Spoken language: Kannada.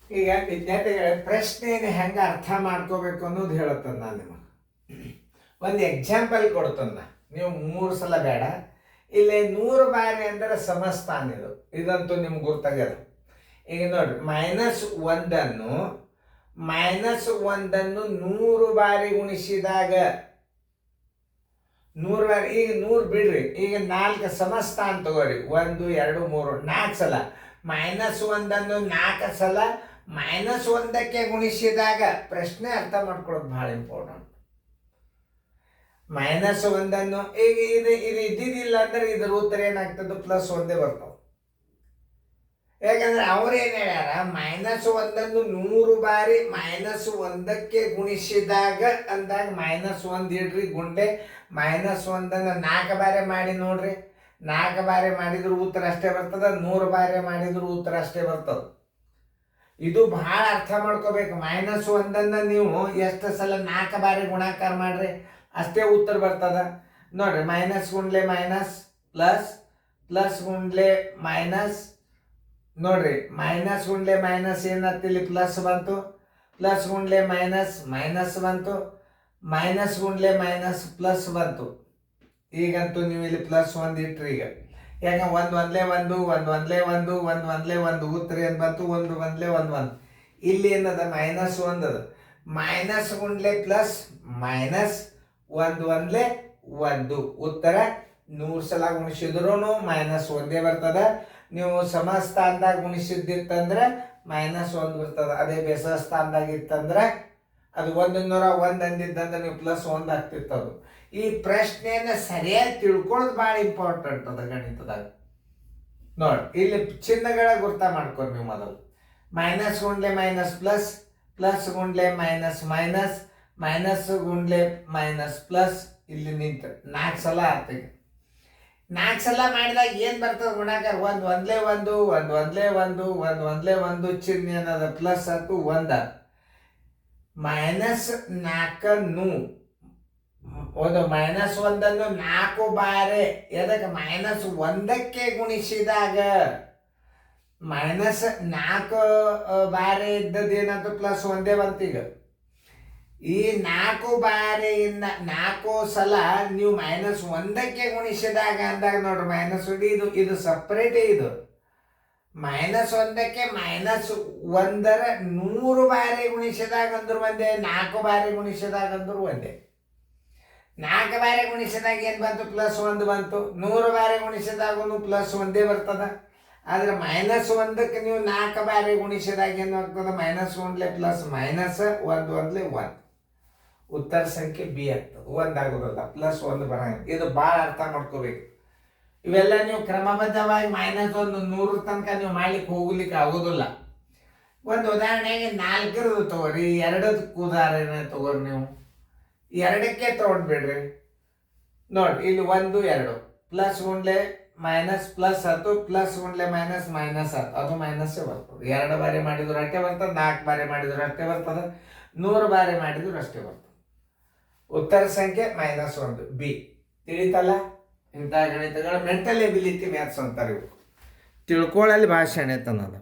ಈಗ ವಿದ್ಯಾರ್ಥಿಗಳ ಪ್ರಶ್ನೆಯನ್ನು ಹೆಂಗೆ ಅರ್ಥ ಮಾಡ್ಕೋಬೇಕು ಅನ್ನೋದು ಹೇಳುತ್ತೇನೆ ನಾನು ನಿಮಗೆ. ಒಂದು ಎಕ್ಸಾಂಪಲ್ ಕೊಡ್ತೇನೆ. ನೀವು 3 ಸಲ ಬೇಡ, ಇಲ್ಲಿ 100 ಬಾರಿ ಅಂದರೆ ಸಮಸ್ಥಾನ ಇದು. ಇದಂತೂ ನಿಮ್ಗೆ ಗೊತ್ತಾಗ್ಯದ. ಈಗ ನೋಡ್ರಿ, -1 100 ಬಾರಿ ಗುಣಿಸಿದಾಗ 100 ಬಾರಿ, ಈಗ 100 ಬಿಡ್ರಿ, ಈಗ 4 ಸಮಸ್ಥಾನ ತಗೋರಿ. 1 2 3 4 ಸಲ. -1 4 ಸಲ -1ಕ್ಕೆ ಗುಣಿಸಿದಾಗ ಪ್ರಶ್ನೆ ಅರ್ಥ ಮಾಡ್ಕೊಳ್ಳೋದು ಭಾಳ ಇಂಪಾರ್ಟೆಂಟ್. -1 ಈಗ ಇದು ಇದ್ದಿದ್ದಿಲ್ಲ ಅಂದ್ರೆ ಇದ್ರ ಉತ್ತರ ಏನಾಗ್ತದೆ, +1 ಬರ್ತಾವ. ಯಾಕಂದ್ರೆ ಅವ್ರೇನು ಹೇಳ್ಯಾರ, -1 100 ಬಾರಿ -1ಕ್ಕೆ ಗುಣಿಸಿದಾಗ ಅಂದಾಗ -1 ಇಡ್ರಿ ಗುಂಡೆ. -1 4 ಬಾರಿ ಮಾಡಿ ನೋಡ್ರಿ. 4 ಬಾರಿ ಮಾಡಿದ್ರು ಉತ್ತರ ಅಷ್ಟೇ ಬರ್ತದ, 100 ಬಾರಿ ಮಾಡಿದ್ರು ಉತ್ತರ ಅಷ್ಟೇ ಬರ್ತದ. ಇದು ಬಹಳ ಅರ್ಥ ಮಾಡ್ಕೋಬೇಕು. -1 ನೀವು ಎಷ್ಟು ಸಲ 4 ಬಾರಿ ಗುಣಾಕಾರ ಮಾಡ್ರಿ ಅಷ್ಟೇ ಉತ್ತರ ಬರ್ತದ. ನೋಡ್ರಿ, ಮೈನಸ್ ಗುಂಡ್ಲೆ ಮೈನಸ್, ಪ್ಲಸ್ ಗುಂಡ್ಲೆ ಮೈನಸ್. ನೋಡ್ರಿ, ಮೈನಸ್ ಗುಂಡ್ಲೆ ಮೈನಸ್ ಏನತ್ತಿಲ್ಲಿ ಪ್ಲಸ್ ಬಂತು, ಪ್ಲಸ್ ಗುಂಡ್ಲೆ ಮೈನಸ್ ಮೈನಸ್ ಬಂತು, ಮೈನಸ್ ಗುಂಡ್ಲೆ ಮೈನಸ್ ಪ್ಲಸ್ ಬಂತು. ಈಗಂತೂ ನೀವು ಇಲ್ಲಿ +1 ಇಟ್ರಿ. ಈಗ ಯಾಕ 1 1 1 1 1 1 1 1 1 ಉತ್ತರ ಏನು ಬಂತು, 1 1 1 1. ಇಲ್ಲಿ ಏನದ, -1 ಅದ. ಮೈನಸ್ ಗುಂಡ್ಲೆ ಪ್ಲಸ್ ಮೈನಸ್ 1 1 1 ಉತ್ತರ 100 ಸಲ ಗುಣಿಸಿದ್ರು -1 ಬರ್ತದ. ನೀವು ಸಮಸ್ಥಾನದಾಗ ಗುಣಿಸಿದ್ದಿತ್ತಂದ್ರೆ -1 ಬರ್ತದ. ಅದೇ ಬೆಸ ಸ್ಥಾನದಾಗ ಇತ್ತಂದ್ರೆ ಅದು 101 ಅಂದಿದ್ದಂದ್ರೆ ನೀವು +1 ಆಗ್ತಿತ್ತದು. ಈ ಪ್ರಶ್ನೆಯನ್ನು ಸರಿಯಾಗಿ ತಿಳ್ಕೊಳ್ಳೋದು ಭಾಳ ಇಂಪಾರ್ಟೆಂಟ್ ಅದ ಗಣಿತದಾಗ. ನೋಡಿ, ಇಲ್ಲಿ ಚಿಹ್ನೆಗಳ ಗುರ್ತ ಮಾಡ್ಕೊಂಡು ನೀವು ಮೊದಲು. ಮೈನಸ್ ಗುಂಡ್ಲೆ ಮೈನಸ್ ಪ್ಲಸ್, ಪ್ಲಸ್ ಗುಂಡ್ಲೆ ಮೈನಸ್ ಮೈನಸ್, ಮೈನಸ್ ಗುಂಡ್ಲೆ ಮೈನಸ್ ಪ್ಲಸ್. ಇಲ್ಲಿ ನಿಂತು 4 ಸಲ ಆಗ್ತದೆ. 4 ಸಲ ಮಾಡಿದಾಗ ಏನು ಬರ್ತದೆ ಗುಣಾಕಾರ, 1 1 1 1 1 1 1 1 1 ಚಿಹ್ನೆ ಏನದ ಪ್ಲಸ್ ಆಯ್ತು 1. -4 ಒಂದು -1 4 ಬಾರಿ ಎದಕ್ಕೆ -1ಕ್ಕೆ ಗುಣಿಸಿದಾಗ -4 ಬಾರಿ ಇದ್ದದ್ದು ಏನಾಯ್ತು, +1 ಬಂತು. ಈ 4 ಬಾರಿಯಿಂದ 4 ಸಲ ನೀವು -1ಕ್ಕೆ ಗುಣಿಸಿದಾಗ ಅಂದಾಗ ನೋಡ್ರಿ, -1 ಇದು ಸಪ್ರೇಟೇ. ಇದು -1ಕ್ಕೆ -1 100 ಬಾರಿ ಗುಣಿಸಿದಾಗ ಅಂದ್ರು ಒಂದೇ, 4 ಬಾರಿ ಗುಣಿಸಿದಾಗ ಅಂದ್ರು ಒಂದೇ. 4 ಬಾರಿ ಗುಣಿಸಿದಾಗ ಏನು ಬಂತು, +1 ಬಂತು. 100 ಬಾರಿ ಗುಣಿಸಿದಾಗ +1 ಬರ್ತದ. ಆದ್ರೆ -1ಕ್ಕೆ ನೀವು 4 ಬಾರಿ ಗುಣಿಸಿದಾಗ ಏನು ಆಗ್ತದೆ, -1 ಪ್ಲಸ್ ಮೈನಸ್ 1 1 1. ಉತ್ತರ ಸಂಖ್ಯೆ ಬಿ ಆಗ್ತದೆ. 1 ಆಗೋದಲ್ಲ, +1 ಬರಂಗ. ಇದು ಭಾಳ ಅರ್ಥ ಮಾಡ್ಕೋಬೇಕು. ಇವೆಲ್ಲ ನೀವು ಕ್ರಮಬದ್ಧವಾಗಿ -1 100 ತನಕ ನೀವು ಮಾಡ್ಲಿಕ್ಕೆ ಹೋಗ್ಲಿಕ್ಕೆ ಆಗೋದಿಲ್ಲ. ಒಂದು ಉದಾಹರಣೆಗೆ 4 ತಗೋರಿ, 2 ಉದಾಹರಣೆ ತಗೋರಿ. ನೀವು 2ಕ್ಕೆ ತಗೊಂಡ್ಬಿಡ್ರಿ. ನೋಡ್ರಿ, ಇಲ್ಲಿ 1 2 ಪ್ಲಸ್ ಗುಂಡ್ಲೆ ಮೈನಸ್ ಪ್ಲಸ್ ಆಯ್ತು, ಪ್ಲಸ್ ಗುಂಡ್ಲೆ ಮೈನಸ್ ಮೈನಸ್ ಆಯ್ತು, ಅದು ಮೈನಸ್ಸೇ ಬರ್ತದೆ. 2 ಬಾರಿ ಮಾಡಿದ್ರು ಅಷ್ಟೇ ಬರ್ತದೆ, 4 ಬಾರಿ ಮಾಡಿದ್ರು ಅಷ್ಟೇ ಬರ್ತದೆ, 100 ಬಾರಿ ಮಾಡಿದ್ರು ಅಷ್ಟೇ ಬರ್ತದೆ. ಉತ್ತರ ಸಂಖ್ಯೆ -1 ಬಿ. ತಿಳಿತಲ್ಲ? ಇಂಥ ಗಣಿತಗಳ ಮೆಂಟಲ್ ಎಬಿಲಿಟಿ ಮ್ಯಾಥ್ಸ್ ಅಂತಾರೆ ಇವು. ತಿಳ್ಕೊಳ್ಳಲ್ಲಿ ಭಾಷೆ ತನ್ನದ.